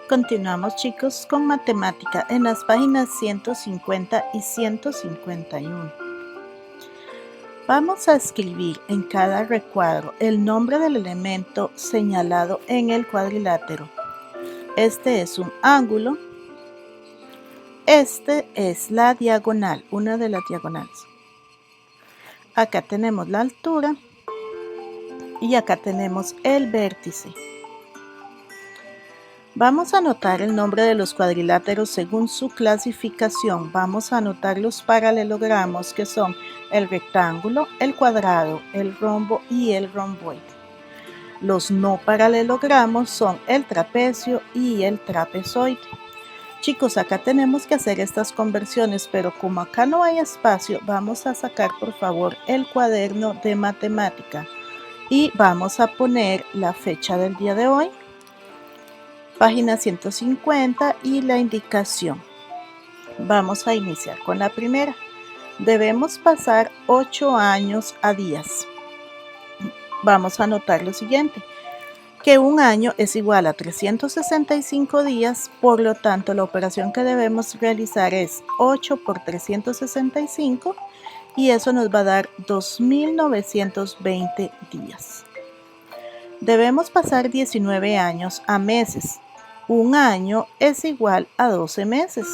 Continuamos, chicos, con matemática en las páginas 150 y 151. Vamos a escribir en cada recuadro el nombre del elemento señalado en el cuadrilátero. Este es un ángulo. Este es la diagonal, una de las diagonales. Acá tenemos la altura y acá tenemos el vértice. Vamos a anotar el nombre de los cuadriláteros según su clasificación. Vamos a anotar los paralelogramos, que son el rectángulo, el cuadrado, el rombo y el romboide. Los no paralelogramos son el trapecio y el trapezoide. Chicos, acá tenemos que hacer estas conversiones, pero como acá no hay espacio, vamos a sacar por favor el cuaderno de matemática y vamos a poner la fecha del día de hoy, página 150 y la indicación. Vamos a iniciar con la primera. Debemos pasar 8 años a días. Vamos a anotar lo siguiente, que un año es igual a 365 días, por lo tanto la operación que debemos realizar es 8 por 365 y eso nos va a dar 2920 días. Debemos pasar 19 años a meses. Un año es igual a 12 meses,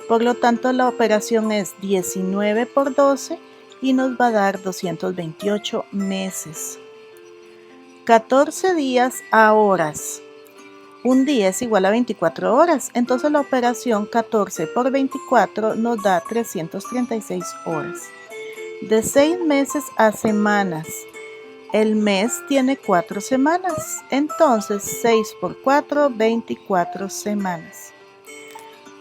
por lo tanto la operación es 19 por 12 y nos va a dar 228 meses. 14 días a horas. Un día es igual a 24 horas, entonces la operación 14 por 24 nos da 336 horas. De 6 meses a semanas. El mes tiene 4 semanas, entonces 6 por 4, 24 semanas.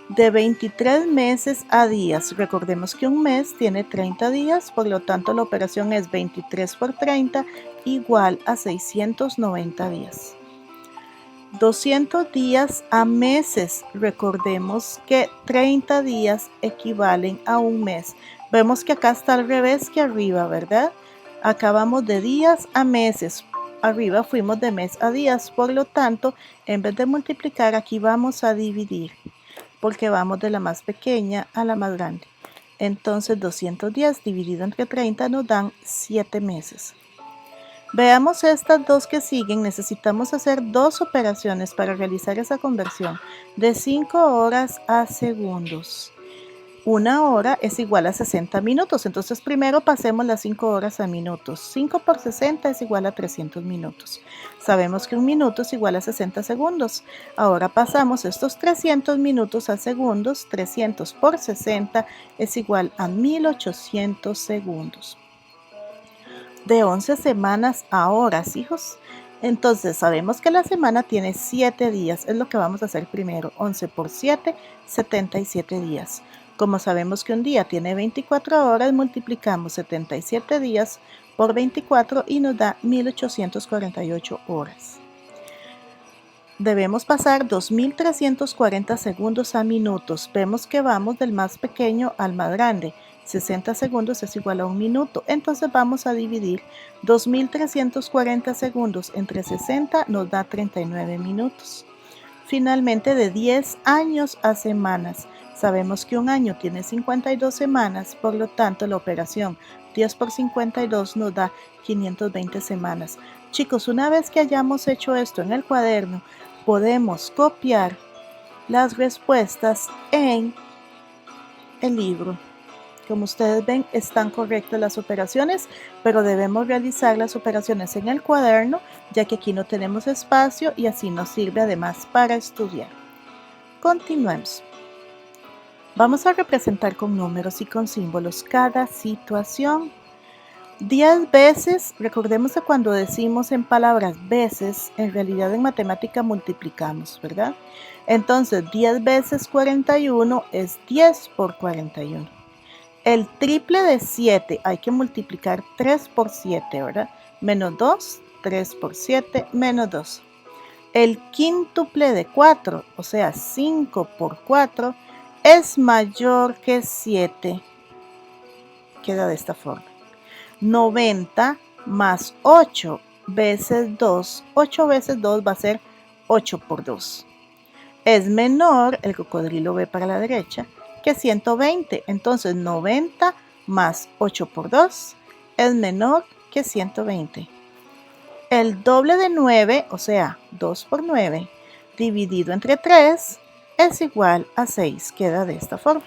De 23 meses a días, recordemos que un mes tiene 30 días, por lo tanto la operación es 23 por 30 igual a 690 días. 200 días a meses, recordemos que 30 días equivalen a un mes. Vemos que acá está al revés que arriba, ¿verdad? Acá vamos de días a meses, arriba fuimos de mes a días, por lo tanto, en vez de multiplicar, aquí vamos a dividir, porque vamos de la más pequeña a la más grande. Entonces, 200 días dividido entre 30 nos dan 7 meses. Veamos estas dos que siguen. Necesitamos hacer dos operaciones para realizar esa conversión de 5 horas a segundos. Una hora es igual a 60 minutos, entonces primero pasemos las 5 horas a minutos. 5 por 60 es igual a 300 minutos. Sabemos que un minuto es igual a 60 segundos. Ahora pasamos estos 300 minutos a segundos. 300 por 60 es igual a 1800 segundos. De 11 semanas a horas, hijos. Entonces sabemos que la semana tiene 7 días, es lo que vamos a hacer primero. 11 por 7, 77 días. Como sabemos que un día tiene 24 horas, multiplicamos 77 días por 24 y nos da 1848 horas. Debemos pasar 2340 segundos a minutos. Vemos que vamos del más pequeño al más grande. 60 segundos es igual a un minuto. Entonces vamos a dividir 2340 segundos entre 60 nos da 39 minutos. Finalmente, de 10 años a semanas. Sabemos que un año tiene 52 semanas, por lo tanto la operación 10 por 52 nos da 520 semanas. Chicos, una vez que hayamos hecho esto en el cuaderno, podemos copiar las respuestas en el libro. Como ustedes ven, están correctas las operaciones, pero debemos realizar las operaciones en el cuaderno, ya que aquí no tenemos espacio y así nos sirve además para estudiar. Continuemos. Vamos a representar con números y con símbolos cada situación. 10 veces, recordemos que cuando decimos en palabras veces, en realidad en matemática multiplicamos, ¿verdad? Entonces 10 veces 41 es 10 por 41. El triple de 7 hay que multiplicar 3 por 7, ¿verdad? Menos 2, 3 por 7, menos 2. El quíntuple de 4, o sea 5 por 4, es mayor que 7. Queda de esta forma. 90 más 8 veces 2. 8 veces 2 va a ser 8 por 2. es menor, el cocodrilo ve para la derecha, que 120. Entonces 90 más 8 por 2 es menor que 120. El doble de 9, o sea, 2 por 9, dividido entre 3, es igual a 6. Queda de esta forma.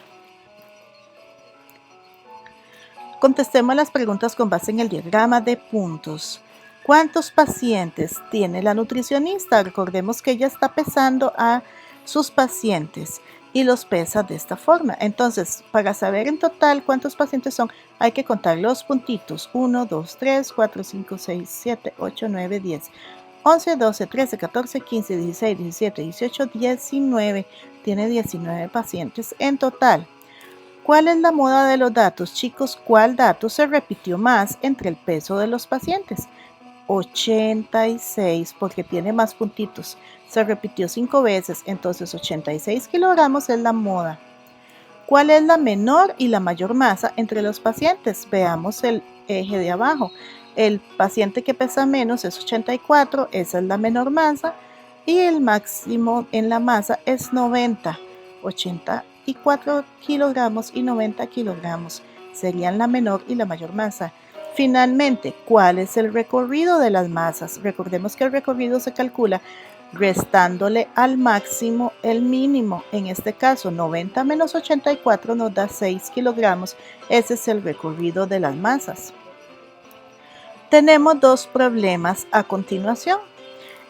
Contestemos las preguntas con base en el diagrama de puntos. ¿Cuántos pacientes tiene la nutricionista? Recordemos que ella está pesando a sus pacientes y los pesa de esta forma. Entonces, para saber en total cuántos pacientes son, hay que contar los puntitos. 1, 2, 3, 4, 5, 6, 7, 8, 9, 10, 11, 12, 13, 14, 15, 16, 17, 18, 19. Tiene 19 pacientes en total. ¿Cuál es la moda de los datos, chicos? ¿Cuál dato se repitió más entre el peso de los pacientes? 86, porque tiene más puntitos. Se repitió 5 veces, entonces 86 kilogramos es la moda. ¿Cuál es la menor y la mayor masa entre los pacientes? Veamos el eje de abajo. El paciente que pesa menos es 84, esa es la menor masa, y el máximo en la masa es 90. 84 kilogramos y 90 kilogramos serían la menor y la mayor masa. Finalmente, ¿cuál es el recorrido de las masas? Recordemos que el recorrido se calcula restándole al máximo el mínimo. En este caso, 90 menos 84 nos da 6 kilogramos. Ese es el recorrido de las masas. Tenemos dos problemas a continuación.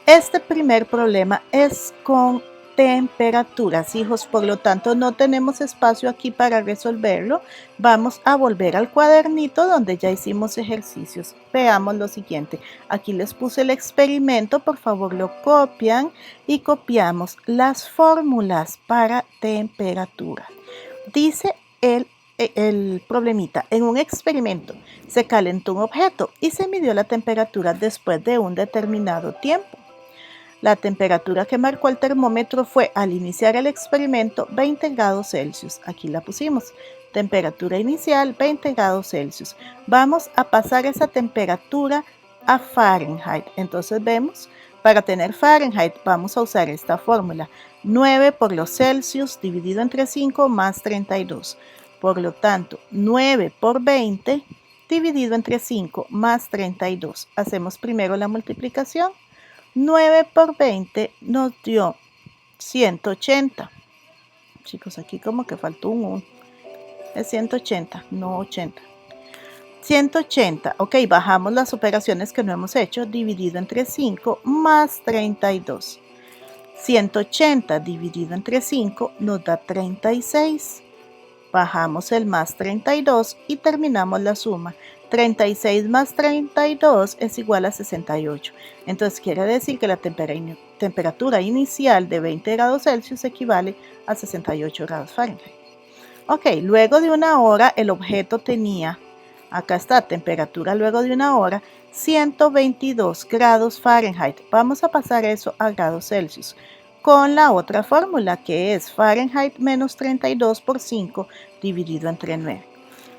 Este primer problema es con temperaturas, hijos, por lo tanto no tenemos espacio aquí para resolverlo. Vamos a volver al cuadernito donde ya hicimos ejercicios. Veamos lo siguiente. Aquí les puse el experimento, por favor lo copian y copiamos las fórmulas para temperatura. Dice el problemita: en un experimento se calentó un objeto y se midió la temperatura después de un determinado tiempo. La temperatura que marcó el termómetro fue, al iniciar el experimento, 20 grados Celsius. Aquí la pusimos. Temperatura inicial, 20 grados Celsius. Vamos a pasar esa temperatura a Fahrenheit. Entonces vemos, para tener Fahrenheit vamos a usar esta fórmula. 9 por los Celsius dividido entre 5 más 32. Por lo tanto, 9 por 20 dividido entre 5 más 32. Hacemos primero la multiplicación. 9 por 20 nos dio 180. Chicos, aquí como que faltó un 1. Es 180, no 80. 180. Ok, bajamos las operaciones que no hemos hecho. Dividido entre 5 más 32. 180 dividido entre 5 nos da 36. Bajamos el más 32 y terminamos la suma. 36 más 32 es igual a 68. Entonces quiere decir que la temperatura inicial de 20 grados Celsius equivale a 68 grados Fahrenheit. Ok, luego de una hora el objeto tenía, acá está, temperatura luego de una hora, 122 grados Fahrenheit. Vamos a pasar eso a grados Celsius con la otra fórmula, que es Fahrenheit menos 32 por 5 dividido entre 9.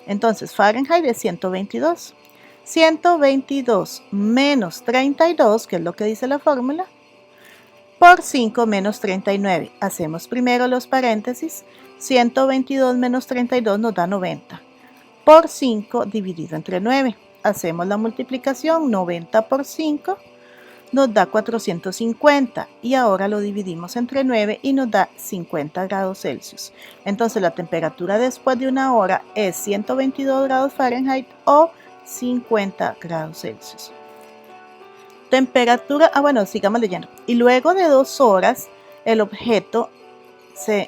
Entonces Fahrenheit es 122. 122 menos 32, que es lo que dice la fórmula, por 5 menos 39. Hacemos primero los paréntesis. 122 menos 32 nos da 90. Por 5 dividido entre 9. Hacemos la multiplicación. 90 por 5 nos da 450 y ahora lo dividimos entre 9 y nos da 50 grados Celsius. Entonces la temperatura después de una hora es 122 grados Fahrenheit o 50 grados Celsius. Temperatura, bueno, sigamos leyendo. Y luego de 2 horas el objeto,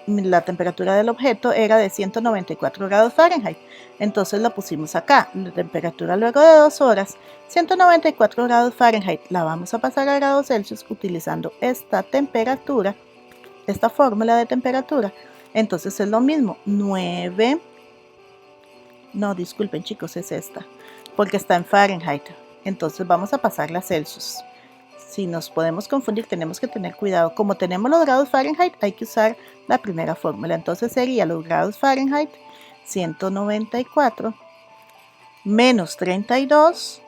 la temperatura del objeto era de 194 grados Fahrenheit. Entonces la pusimos acá. La temperatura luego de 2 horas, 194 grados Fahrenheit. La vamos a pasar a grados Celsius utilizando esta temperatura, esta fórmula de temperatura. Entonces es lo mismo. 9. No, disculpen chicos, es esta. Porque está en Fahrenheit. Entonces vamos a pasarla a Celsius. Si nos podemos confundir, tenemos que tener cuidado. Como tenemos los grados Fahrenheit, hay que usar la primera fórmula. Entonces sería los grados Fahrenheit, 194 menos 32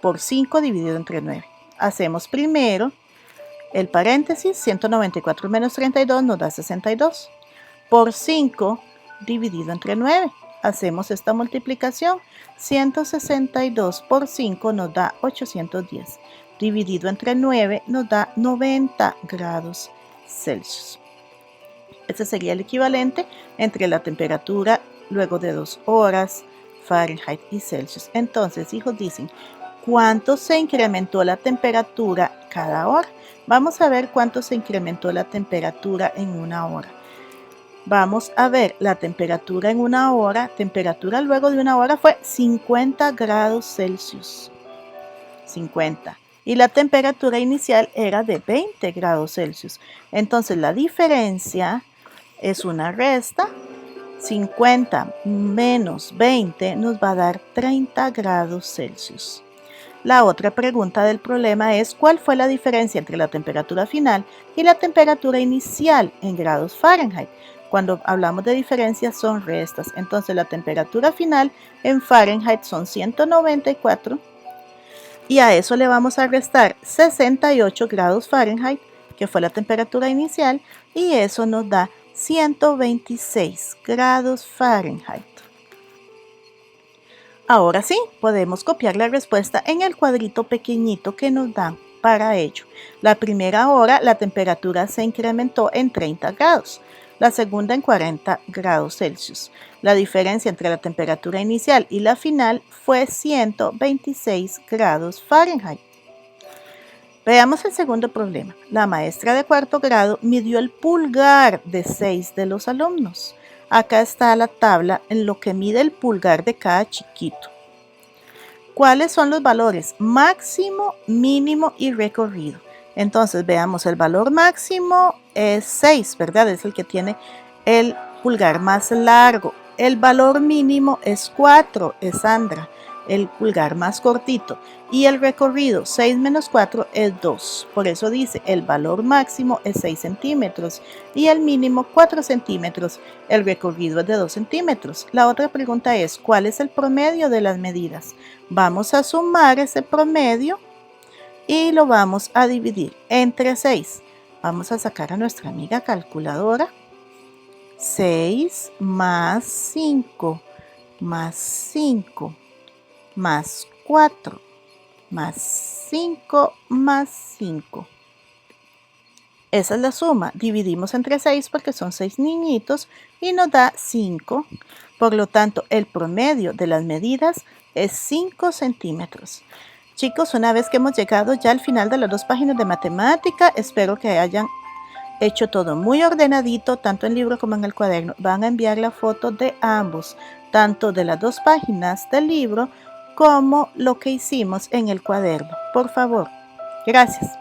por 5 dividido entre 9. Hacemos primero El paréntesis, 194 menos 32 nos da 62. Por 5 dividido entre 9. Hacemos esta multiplicación. 162 por 5 nos da 810. Dividido entre 9 nos da 90 grados Celsius. Este sería el equivalente entre la temperatura luego de 2 horas, Fahrenheit y Celsius. Entonces, hijos, dicen, ¿cuánto se incrementó la temperatura cada hora? Vamos a ver cuánto se incrementó la temperatura en una hora. Vamos a ver la temperatura en una hora. Temperatura luego de una hora fue 50 grados Celsius. 50. Y la temperatura inicial era de 20 grados Celsius. Entonces la diferencia es una resta. 50 menos 20 nos va a dar 30 grados Celsius. La otra pregunta del problema es ¿cuál fue la diferencia entre la temperatura final y la temperatura inicial en grados Fahrenheit? Cuando hablamos de diferencias son restas. Entonces la temperatura final en Fahrenheit son 194 y a eso le vamos a restar 68 grados Fahrenheit, que fue la temperatura inicial, y eso nos da 126 grados Fahrenheit. Ahora sí, podemos copiar la respuesta en el cuadrito pequeñito que nos dan para ello. La primera hora la temperatura se incrementó en 30 grados, la segunda en 40 grados Celsius. La diferencia entre la temperatura inicial y la final fue 126 grados Fahrenheit. Veamos el segundo problema. La maestra de cuarto grado midió el pulgar de 6 de los alumnos. Acá está la tabla en lo que mide el pulgar de cada chiquito. ¿Cuáles son los valores máximo, mínimo y recorrido? Entonces veamos, el valor máximo es 6, ¿verdad? Es el que tiene el pulgar más largo. El valor mínimo es 4, es Sandra, el pulgar más cortito. Y el recorrido, 6 menos 4 es 2. Por eso dice, el valor máximo es 6 centímetros y el mínimo 4 centímetros. El recorrido es de 2 centímetros. La otra pregunta es, ¿cuál es el promedio de las medidas? Vamos a sumar ese promedio y lo vamos a dividir entre 6. Vamos a sacar a nuestra amiga calculadora. 6 más 5 más 5 más 4 más 5 más 5. Esa es la suma. Dividimos entre 6 porque son 6 niñitos y nos da 5. Por lo tanto, el promedio de las medidas es 5 centímetros. Chicos, una vez que hemos llegado ya al final de las 2 páginas de matemática, espero que hayan hecho todo muy ordenadito, tanto en el libro como en el cuaderno. Van a enviar la foto de ambos, tanto de las 2 páginas del libro como lo que hicimos en el cuaderno. Por favor. Gracias.